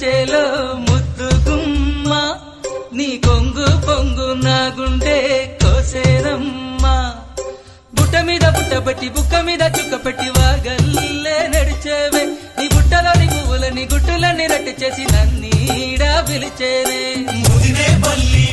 చేలో ముద్దు గుమ్మ నీ కొంగు పొంగు నా గుండె కోసేరమ్మా బుట్ట మీద బుట్టబట్టి బుక్క మీద చుక్క పెట్టి వాగల్లే నడిచేవే నీ బుట్టలోని పువ్వులని గుట్టులని రట్టు చేసి నన్నీడా పిలిచేనే ముదినే పల్లి